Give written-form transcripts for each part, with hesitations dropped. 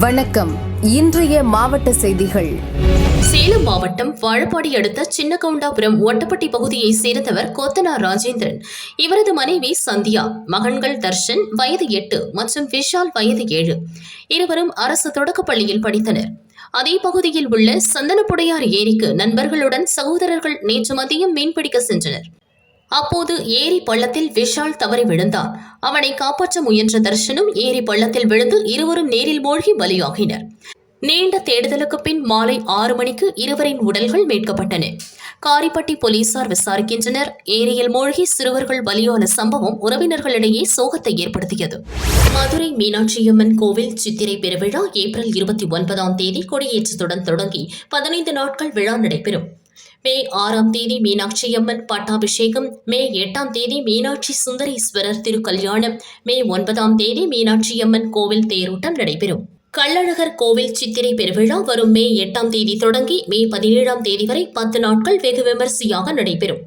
வணக்கம். இன்றைய மாவட்ட செய்திகள். சேலம் மாவட்டம் வாழப்பாடி அடுத்த சின்னகவுண்டாபுரம் ஒட்டப்பட்டி பகுதியை சேர்ந்தவர் கொத்தனார் ராஜேந்திரன். இவரது மனைவி சந்தியா, மகன்கள் தர்ஷன் வயது 8 மற்றும் விஷால் வயது 7. இருவரும் அரசு தொடக்கப்பள்ளியில் படித்தனர். அதே பகுதியில் உள்ள சந்தனப்புடையார் ஏரிக்கு நண்பர்களுடன் சகோதரர்கள் நேற்று மதியம் மீன்பிடிக்க சென்றனர். அப்போது ஏரி பள்ளத்தில் விஷால் தவறி விழுந்தான். அவனை காப்பாற்ற முயன்ற தர்ஷனும் ஏரி பள்ளத்தில் விழுந்து இருவரும் நீரில் மூழ்கி பலியாகினர். நீண்ட தேடுதலுக்கு பின் மாலை 6 மணிக்கு இருவரின் உடல்கள் மீட்கப்பட்டன. காரிப்பட்டி போலீசார் விசாரிக்கின்றனர். ஏரியில் மூழ்கி சிறுவர்கள் பலியான சம்பவம் உறவினர்களிடையே சோகத்தை ஏற்படுத்தியது. மதுரை மீனாட்சியம்மன் கோவில் சித்திரை பெருவிழா ஏப்ரல் 29ஆம் தேதி கொடியேற்றத்துடன் தொடங்கி 15 நாட்கள் விழா நடைபெறும். மே 6ஆம் தேதி மீனாட்சியம்மன் பட்டாபிஷேகம், மே 8ஆம் தேதி மீனாட்சி சுந்தரேஸ்வரர் திருக்கல்யாணம், மே 9ஆம் தேதி மீனாட்சியம்மன் கோவில் தேரோட்டம் நடைபெறும். கள்ளழகர் கோவில் சித்திரை பெருவிழா வரும் மே 8ஆம் தேதி தொடங்கி மே 17ஆம் தேதி வரை 10 நாட்கள் வெகு விமரிசையாக நடைபெறும்.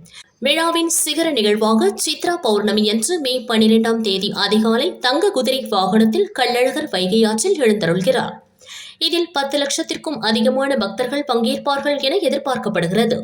விழாவின் சிகர நிகழ்வாக சித்ரா பௌர்ணமி அன்று மே 12ஆம் தேதி அதிகாலை தங்க குதிரை வாகனத்தில் கள்ளழகர் வைகை ஆற்றில் எழுந்தருள்கிறார். இதில் 10 லட்சத்திற்கும் அதிகமான பக்தர்கள் பங்கேற்பார்கள் என எதிர்பார்க்கப்படுகிறது.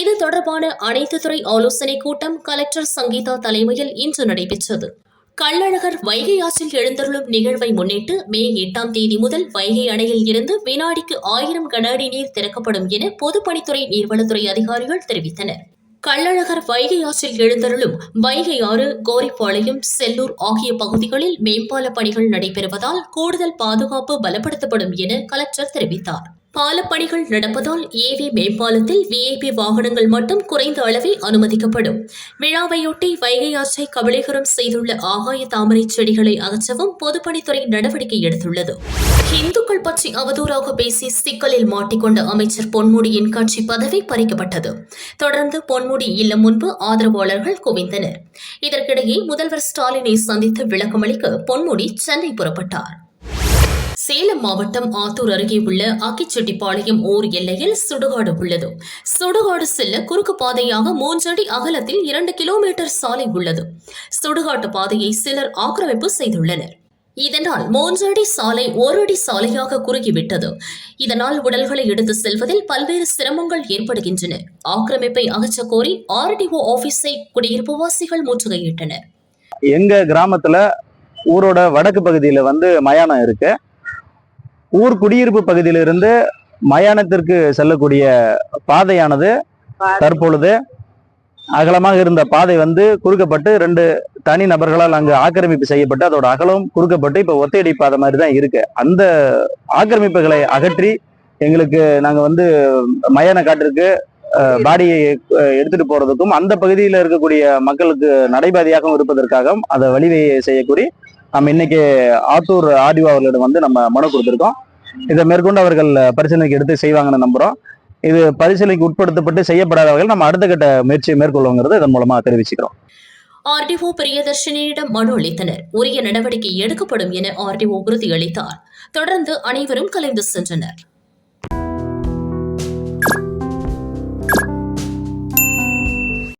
இது தொடர்பான அனைத்து துறை ஆலோசனைக் கூட்டம் கலெக்டர் சங்கீதா தலைமையில் இன்று நடைபெற்றது. கள்ளழகர் வைகை ஆற்றில் எழுந்தருளும் நிகழ்வை முன்னிட்டு மே 8ஆம் தேதி முதல் வைகை அணையில் இருந்து வினாடிக்கு 1000 கன அடி நீர் திறக்கப்படும் என பொதுப்பணித்துறை நீர்வளத்துறை அதிகாரிகள் தெரிவித்தனர். கள்ளழகர் வைகை ஆற்றில் எழுந்தருளும் வைகை ஆறு, கோரிப்பாளையம், செல்லூர் ஆகிய பகுதிகளில் மேம்பால பணிகள் நடைபெறுவதால் கூடுதல் பாதுகாப்பு பலப்படுத்தப்படும் என கலெக்டர் தெரிவித்தார். பாலப்பணிகள் நடப்பதால் ஏவி மேம்பாலத்தில் விஐபி வாகனங்கள் மட்டும் குறைந்த அளவே அனுமதிக்கப்படும். விழாவையொட்டி வைகை ஆற்றை கபளீகரம் செய்துள்ள ஆகாய தாமரை செடிகளை அகற்றவும் பொதுப்பணித்துறை நடவடிக்கை எடுத்துள்ளது. இந்துக்கள் பற்றி அவதூறாக பேசி சிக்கலில் மாட்டிக்கொண்ட அமைச்சர் பொன்முடியின் கட்சி பதவி பறிக்கப்பட்டது. தொடர்ந்து பொன்முடி இல்லம் முன்பு ஆதரவாளர்கள் குவிந்தனர். இதற்கிடையே முதல்வர் ஸ்டாலினை சந்தித்து விளக்கமளிக்க பொன்முடி சென்னை புறப்பட்டார். சேலம் மாவட்டம் ஆத்தூர் அருகே உள்ள அக்கிச்செட்டிப்பாளையம் ஊர் எல்லையில் சுடுகாடு உள்ளது. சுடுகாடு செல்ல குறுக்கு பாதையாக 3 அடி அகலத்தில் 2 கிலோமீட்டர் சாலை உள்ளது. சுடுகாட்டு பாதையை சிலர் ஆக்கிரமிப்பு செய்துள்ளனர். இதனால் 3 அடி சாலை 1 அடி சாலையாக குறுகிவிட்டது. இதனால் உடல்களை எடுத்து செல்வதில் பல்வேறு சிரமங்கள் ஏற்படுகின்றன. ஆக்கிரமிப்பை அகற்ற கோரி ஆர்டிஓ ஆபீஸை குடியிருப்புவாசிகள் முற்றுகையிட்டனர். எங்க கிராமத்துல ஊரோட வடக்கு பகுதியில மயானம் இருக்கு. ஊர் குடியிருப்பு பகுதியிலிருந்து மயானத்திற்கு செல்லக்கூடிய பாதையானது தற்பொழுது அகலமாக இருந்த பாதை குறுக்கப்பட்டு 2 தனி நபர்களால் அங்கு ஆக்கிரமிப்பு செய்யப்பட்டு அதோட அகலம் குறுக்கப்பட்டு இப்ப ஒத்தையடி பாதை மாதிரி தான் இருக்கு. அந்த ஆக்கிரமிப்புகளை அகற்றி எங்களுக்கு நாங்க மயான காட்டிற்கு பாடியை எடுத்துட்டு போறதுக்கும் அந்த பகுதியில் இருக்கக்கூடிய மக்களுக்கு நடைபாதையாகவும் இருப்பதற்காகவும் அதை வழிவகை செய்யக்கூறி நம்ம இன்னைக்கு ஆத்தூர் ஆர்டிஓ அவர்களிடம் நம்ம மனு கொடுத்திருக்கோம். இதை மேற்கொண்டு அவர்கள் பரிசீலனைக்கு எடுத்து செய்வாங்கன்னு நம்புறோம். இது பரிசீலனைக்கு உட்படுத்தப்பட்டு செய்யப்படாதவர்கள் நம்ம அடுத்த கட்ட முயற்சியை மேற்கொள்ளுங்கிறது இதன் மூலமா தெரிவிச்சுக்கிறோம். ஆர்டிஓ பிரியதர்ஷினியிடம் மனு அளித்தனர். உரிய நடவடிக்கை எடுக்கப்படும் என ஆர்டிஓ உறுதியளித்தார். தொடர்ந்து அனைவரும் கலைந்து சென்றனர்.